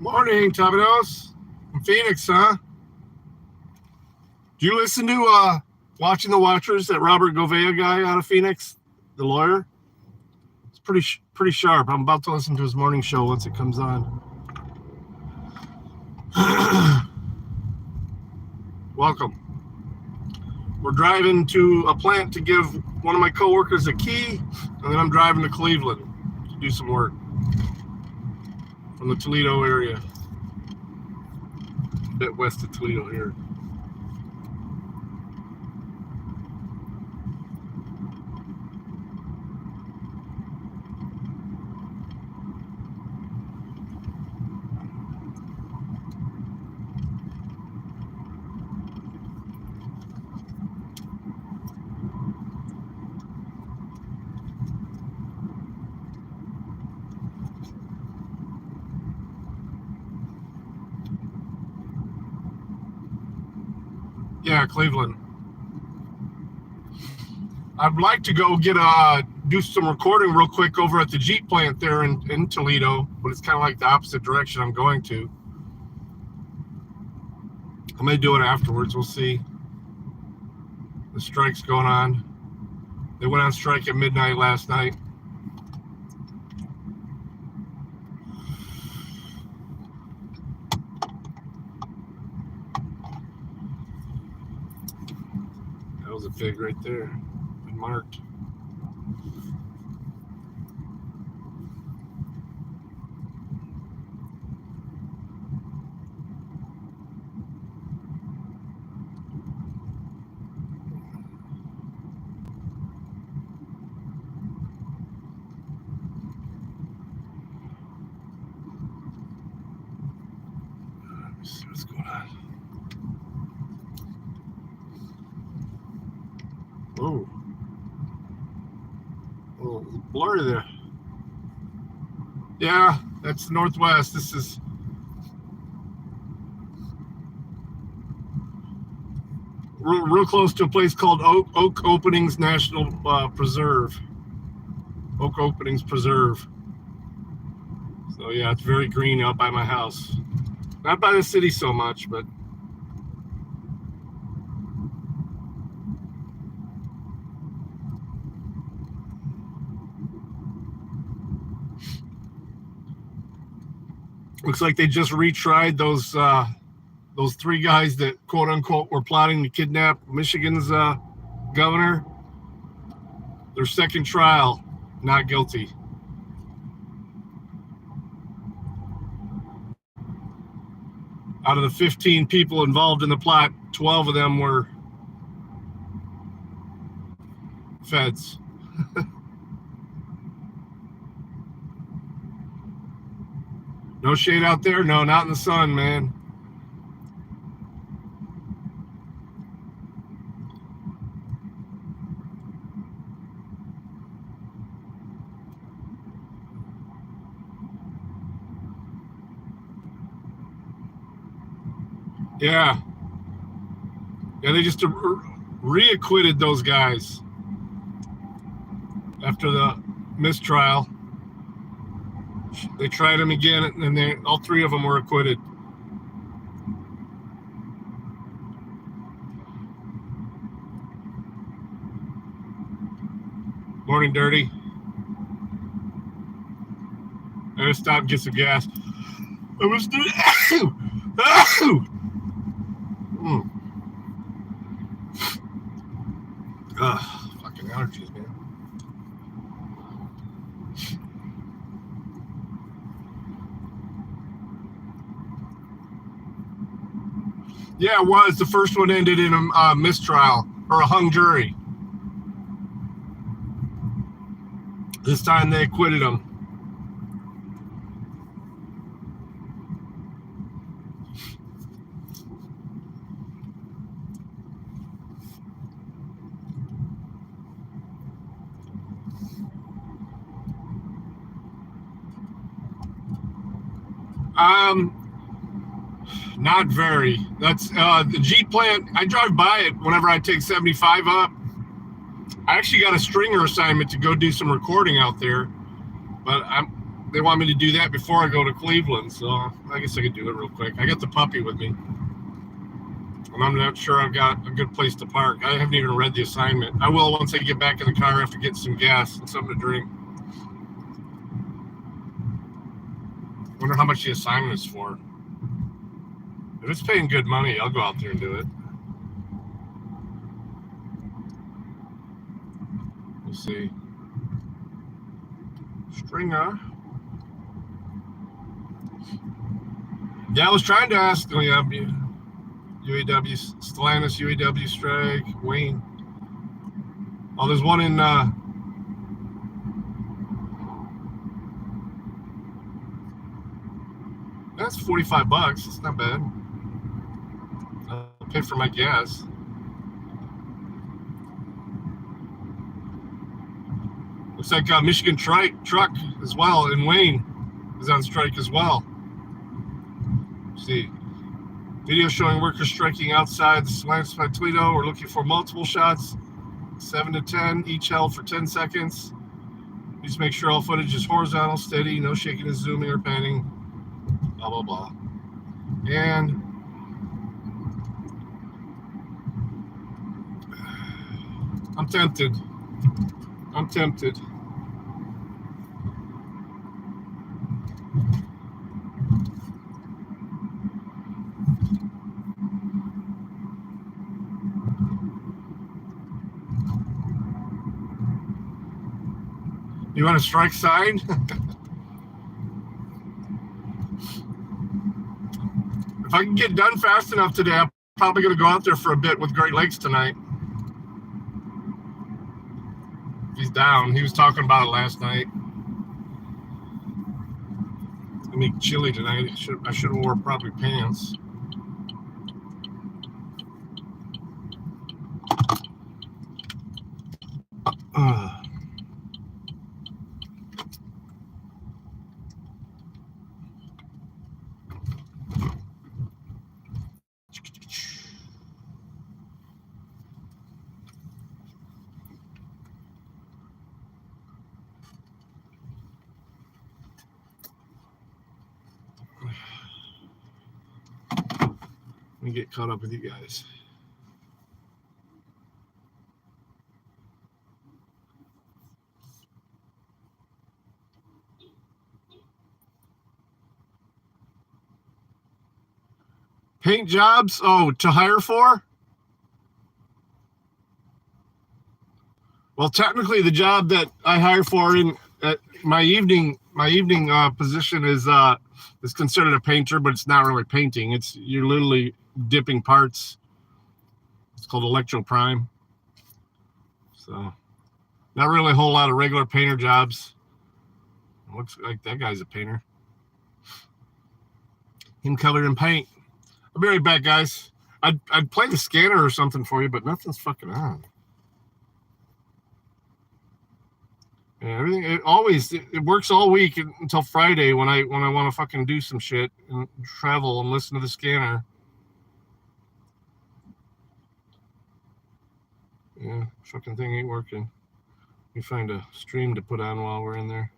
Morning, Tabanos. From Phoenix, huh? Do you listen to Watching the Watchers, that Robert Gouveia guy out of Phoenix, the lawyer? It's pretty sharp. I'm about to listen to his morning show once it comes on. Welcome. We're driving to a plant to give one of my coworkers a key, and then I'm driving to Cleveland to do some work from the Toledo area. A bit west of Toledo here. Yeah, Cleveland. I'd like to go do some recording real quick over at the Jeep plant there in Toledo, but it's kind of like the opposite direction I'm going to. I may do it afterwards. We'll see. The strike's going on. They went on strike at midnight last night. That was a pig right there. Been marked. Let me see what's going on. Oh, a little blurry there. Yeah, that's the Northwest. This is real close to a place called Oak Openings National Preserve. Oak Openings Preserve. So yeah, it's very green out by my house. Not by the city so much, but looks like they just retried those three guys that quote unquote were plotting to kidnap Michigan's governor. Their second trial, not guilty. Out of the 15 people involved in the plot, 12 of them were feds. No shade out there? No, not in the sun, man. Yeah. Yeah, they just reacquitted those guys after the mistrial. They tried them again, and all three of them were acquitted. Morning, Dirty. I gotta stop and get some gas. I was doing. Fucking allergies, man. Yeah, it was. The first one ended in a mistrial or a hung jury. This time they acquitted him. Not very. That's the Jeep plant. I drive by it whenever I take 75 up. I actually got a stringer assignment to go do some recording out there, but they want me to do that before I go to Cleveland, so I guess I could do it real quick. I got the puppy with me, and I'm not sure I've got a good place to park. I haven't even read the assignment. I will once I get back in the car after getting some gas and something to drink. Wonder how much the assignment is for. If it's paying good money, I'll go out there and do it. We'll see. Stringer. Yeah, I was trying to ask. Oh, yeah, UAW, Stellantis, UAW strike, Wayne. Oh, there's one in. That's $45. It's not bad. I'll pay for my gas. Looks like Michigan truck as well in Wayne is on strike as well. Let's see, video showing workers striking outside the Stellantis by Toledo. We're looking for multiple shots, 7 to 10, each held for 10 seconds. Please make sure all footage is horizontal, steady, no shaking and zooming or panning. Blah blah blah. And I'm tempted. You want a strike sign? If I can get done fast enough today, I'm probably going to go out there for a bit with Great Lakes tonight. He's down. He was talking about it last night. It's going to be chilly tonight. I should have wore proper pants. Let me get caught up with you guys. Paint jobs? Oh, to hire for? Well, technically, the job that I hire for in my evening position is considered a painter, but it's not really painting. You're literally dipping parts. It's called electroprime. So, not really a whole lot of regular painter jobs. Looks like that guy's a painter. Him covered in paint. I'll be right back, guys. I'd play the scanner or something for you, but nothing's fucking on. Yeah, everything it works all week until Friday when I want to fucking do some shit and travel and listen to the scanner. Yeah, fucking thing ain't working. Let me find a stream to put on while we're in there.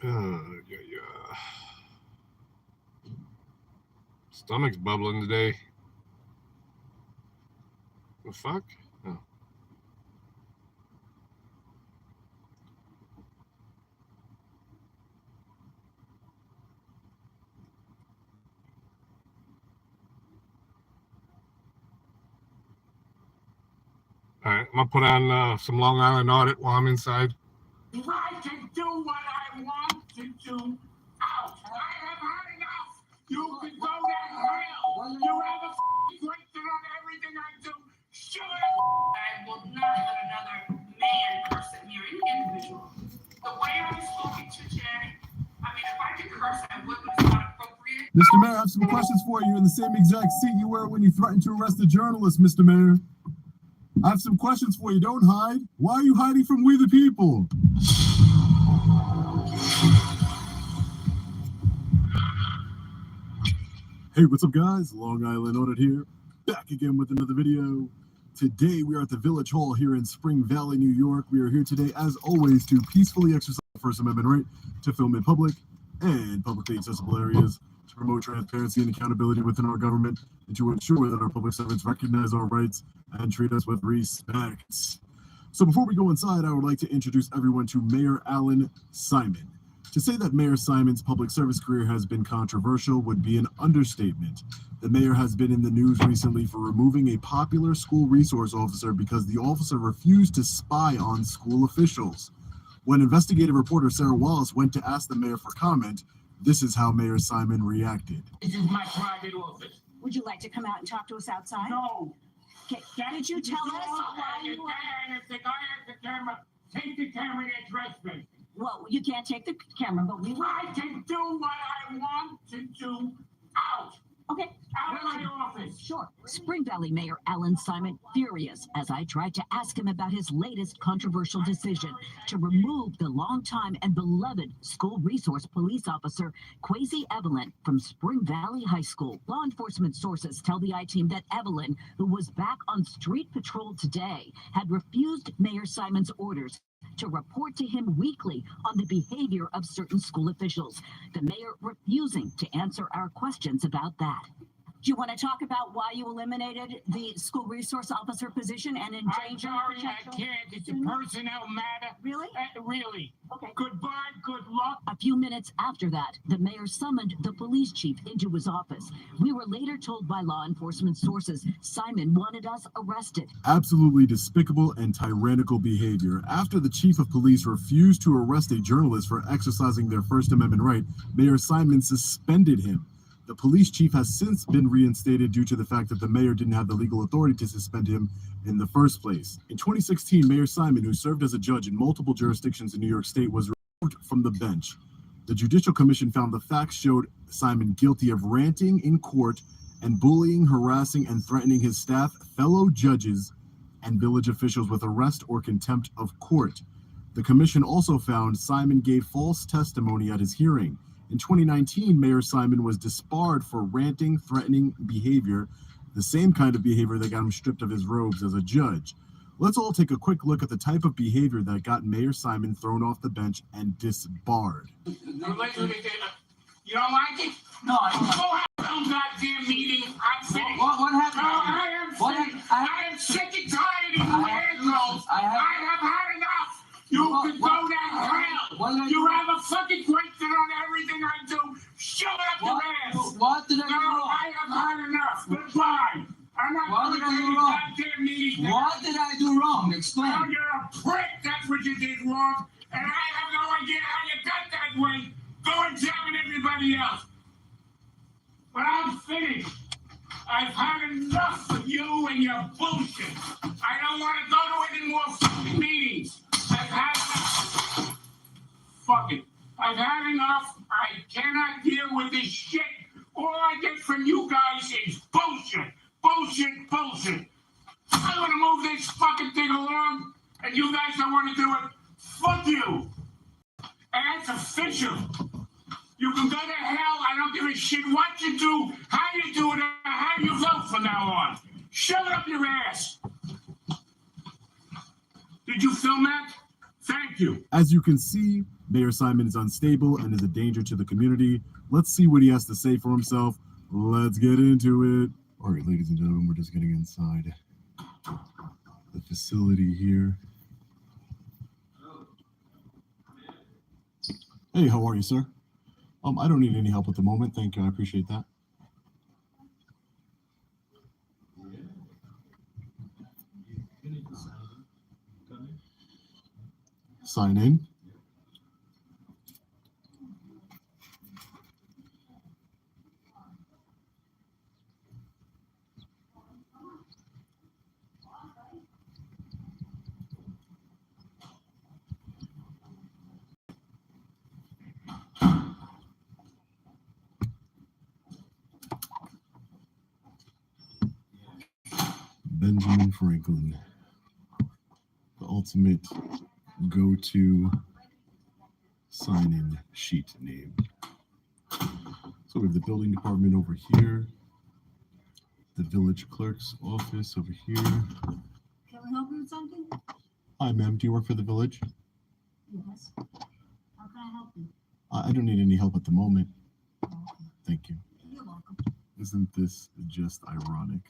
Yeah. Stomach's bubbling today. The fuck? Oh. All right, I'm gonna put on some Long Island Audit while I'm inside. I can do what I want to do. Out. I have had enough. You can go to hell. You have a question on everything I do. Shut up. I will not let another man person here, any individual. The way I'm speaking to Jenny, I mean, if I could curse, I would, but it's not appropriate. Mr. Mayor, I have some questions for you in the same exact seat you were when you threatened to arrest a journalist, Mr. Mayor. I have some questions for you. Don't hide. Why are you hiding from we the people? Hey, what's up, guys? Long Island Audit here. Back again with another video. Today, we are at the Village Hall here in Spring Valley, New York. We are here today, as always, to peacefully exercise the First Amendment right to film in public and publicly accessible areas, to promote transparency and accountability within our government, and to ensure that our public servants recognize our rights and treat us with respect. So before we go inside, I would like to introduce everyone to Mayor Alan Simon. To say that Mayor Simon's public service career has been controversial would be an understatement. The mayor has been in the news recently for removing a popular school resource officer because the officer refused to spy on school officials. When investigative reporter Sarah Wallace went to ask the mayor for comment, this is how Mayor Simon reacted. This is my private office. Would you like to come out and talk to us outside? No. Did you tell us why you were... If the guy has the camera, take the camera and address me. Well, you can't take the camera, but we will. I can do what I want to do out. Okay. Out of my office. Sure. Spring Valley Mayor Alan Simon furious as I tried to ask him about his latest controversial decision to remove the longtime and beloved school resource police officer Kwesi Evelyn from Spring Valley High School. Law enforcement sources tell the I-Team that Evelyn, who was back on street patrol today, had refused Mayor Simon's orders to report to him weekly on the behavior of certain school officials. The mayor refusing to answer our questions about that. Do you want to talk about why you eliminated the school resource officer position and I'm endangered sorry, I potential can't. It's a students? personnel matter. Really? Really. Okay. Goodbye, good luck. A few minutes after that, the mayor summoned the police chief into his office. We were later told by law enforcement sources Simon wanted us arrested. Absolutely despicable and tyrannical behavior. After the chief of police refused to arrest a journalist for exercising their First Amendment right, Mayor Simon suspended him. The police chief has since been reinstated due to the fact that the mayor didn't have the legal authority to suspend him in the first place. In 2016, Mayor Simon, who served as a judge in multiple jurisdictions in New York State, was removed from the bench. The Judicial Commission found the facts showed Simon guilty of ranting in court and bullying, harassing, and threatening his staff, fellow judges, and village officials with arrest or contempt of court. The commission also found Simon gave false testimony at his hearing. In 2019, Mayor Simon was disbarred for ranting, threatening behavior, the same kind of behavior that got him stripped of his robes as a judge. Let's all take a quick look at the type of behavior that got Mayor Simon thrown off the bench and disbarred. You don't like it? No, I don't. Go have some goddamn meeting. I'm finished. What happened? No, I am finished. I am sick and tired of you assholes. I have had enough. You can go down hell. You have a fucking question on everything I do. Shut up your ass. What did I do No, wrong? I have had enough. Goodbye. I'm not What going did to I take do a wrong? goddamn meeting. What did I do wrong? Now Explain. you're a prick. That's what you did wrong. And I have no idea how you got that way. Go examine everybody else. But I'm finished. I've had enough of you and your bullshit. I don't want to go to any more fucking meetings. I've had enough. Fuck it. I've had enough. I cannot deal with this shit. All I get from you guys is bullshit. Bullshit, bullshit. I want to move this fucking thing along, and you guys don't want to do it. Fuck you. And that's official. You can go to hell. I don't give a shit what you do, how you do it, or how you vote from now on. Shove it up your ass. Did you film that? Thank you. As you can see, Mayor Simon is unstable and is a danger to the community. Let's see what he has to say for himself. Let's get into it. All right, ladies and gentlemen, we're just getting inside the facility here. Hey, how are you, sir? I don't need any help at the moment. Thank you. I appreciate that. Sign in. Benjamin Franklin, the ultimate go-to sign-in sheet name. So we have the building department over here, the village clerk's office over here, with something? Hi, ma'am. Do you work for the village? Yes. How can I help you? I don't need any help at the moment. Thank you. You're welcome. Isn't this just ironic?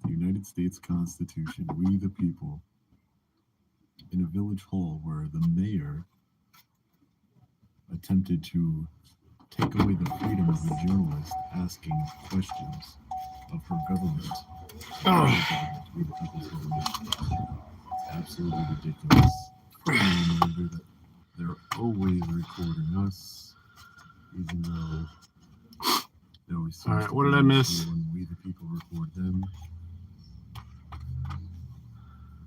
The United States Constitution, we the people, in a village hall where the mayor attempted to take away the freedom of the journalist asking questions of her government. We the people's government. It's absolutely ridiculous. Remember that they're always recording us, even though they always. All right, what did I miss? When we the people record them.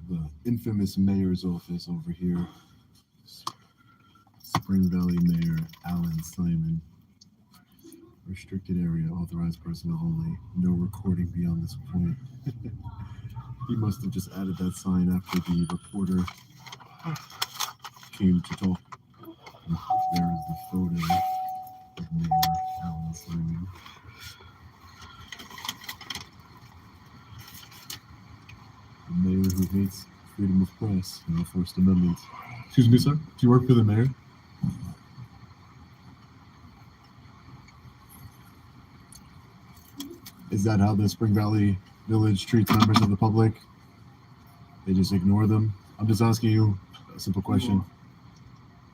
The infamous mayor's office over here. Spring Valley Mayor Alan Simon. Restricted area, authorized personnel only. No recording beyond this point. He must have just added that sign after the reporter came to talk. There is the photo of Mayor Alan Simon. The mayor who hates freedom of press and the First Amendment. Excuse me, sir. Do you work for the mayor? Is that how the Spring Valley Village treats members of the public? They just ignore them? I'm just asking you a simple question.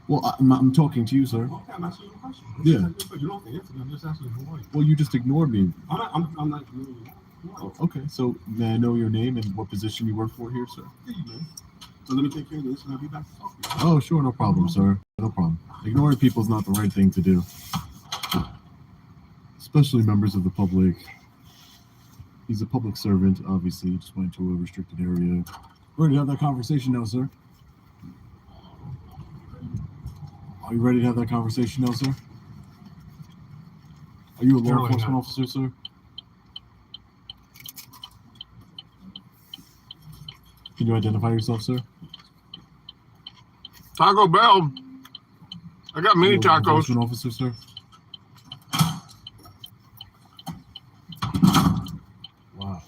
Well, I'm talking to you, sir. Okay, I'm asking you a question. Yeah. You don't have to answer me. I'm just asking you who are you. Well, you just ignored me. I'm not ignoring you. Who are you? Okay, so may I know your name and what position you work for here, sir? Yeah, you do. So let me take care of this and I'll be back to talk to you. Oh, sure, no problem, sir. No problem. Ignoring people is not the right thing to do. Especially members of the public. He's a public servant, obviously. He just went to a restricted area. We're ready to have that conversation now, sir. Are you ready to have that conversation now, sir? Are you a law Generally enforcement not. officer, sir? Can you identify yourself, sir? Taco Bell. I got mini Are you a law tacos. enforcement officer, sir? Wow.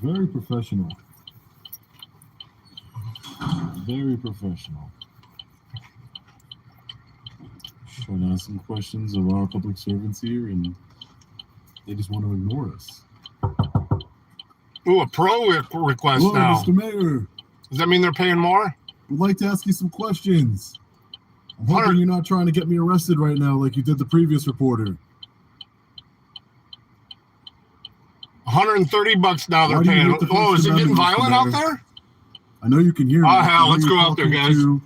Very professional. Very professional. Trying to ask some questions of our public servants here, and they just want to ignore us. Ooh, a pro request Hello, now. Mr. Mayor. Does that mean they're paying more? We'd like to ask you some questions. I'm hoping Hunter. you're not trying to get me arrested right now like you did the previous reporter. $130 now they're Why do you paying. hate the Oh, First is it getting Amendment, Mr. violent out Mayor? there? I know you can hear me. Oh, hell, I know let's you're go out there, talking guys. to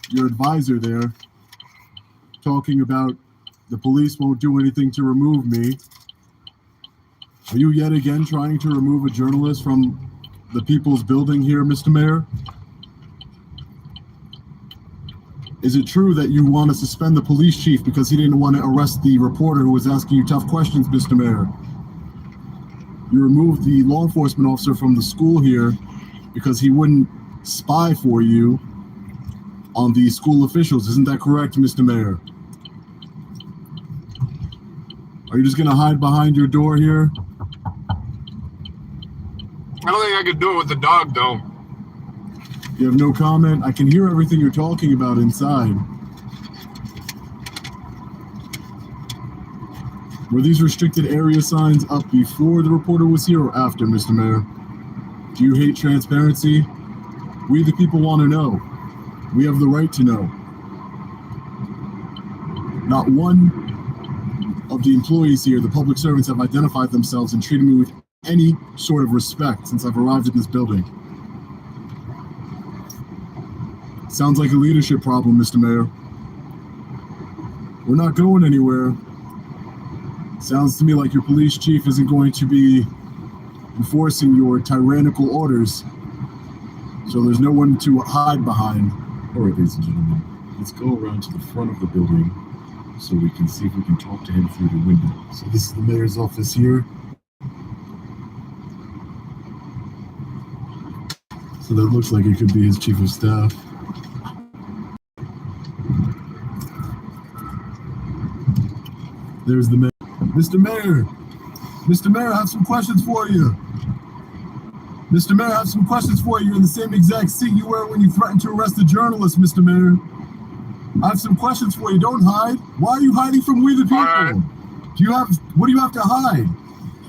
your advisor there, talking about the police won't do anything to remove me. Are you yet again trying to remove a journalist from the people's building here, Mr. Mayor? Is it true that you want to suspend the police chief because he didn't want to arrest the reporter who was asking you tough questions, Mr. Mayor? You removed the law enforcement officer from the school here because he wouldn't spy for you on the school officials. Isn't that correct, Mr. Mayor? Are you just going to hide behind your door here? I don't think I could do it with the dog, though. You have no comment? I can hear everything you're talking about inside. Were these restricted area signs up before the reporter was here or after, Mr. Mayor? Do you hate transparency? We the people want to know. We have the right to know. Not one of the employees here, the public servants, have identified themselves and treated me with any sort of respect since I've arrived in this building. Sounds like a leadership problem, Mr. Mayor. We're not going anywhere. Sounds to me like your police chief isn't going to be enforcing your tyrannical orders. So there's no one to hide behind. All right, ladies and gentlemen, let's go around to the front of the building so we can see if we can talk to him through the window. So this is the mayor's office here. So that looks like it could be his chief of staff. There's the mayor. Mr. Mayor! Mr. Mayor, I have some questions for you. Mr. Mayor, I have some questions for you. You're in the same exact seat you were when you threatened to arrest a journalist, Mr. Mayor. I have some questions for you. Don't hide. Why are you hiding from we the people? right. What do you have to hide?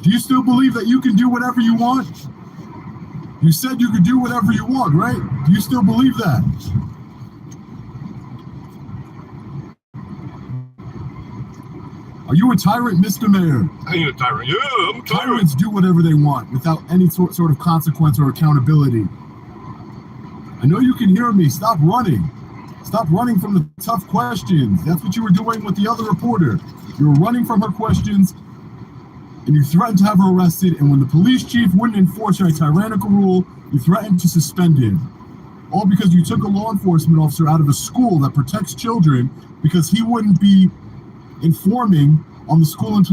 Do you still believe that you can do whatever you want? You said you could do whatever you want, right? Do you still believe that? Are you a tyrant, Mr. Mayor? I ain't a tyrant. Yeah, I'm a tyrant. Tyrants do whatever they want without any sort of consequence or accountability. I know you can hear me. Stop running. Stop running from the tough questions. That's what you were doing with the other reporter. You were running from her questions, and you threatened to have her arrested, and when the police chief wouldn't enforce your tyrannical rule, you threatened to suspend him. All because you took a law enforcement officer out of a school that protects children because he wouldn't be informing on the school employees.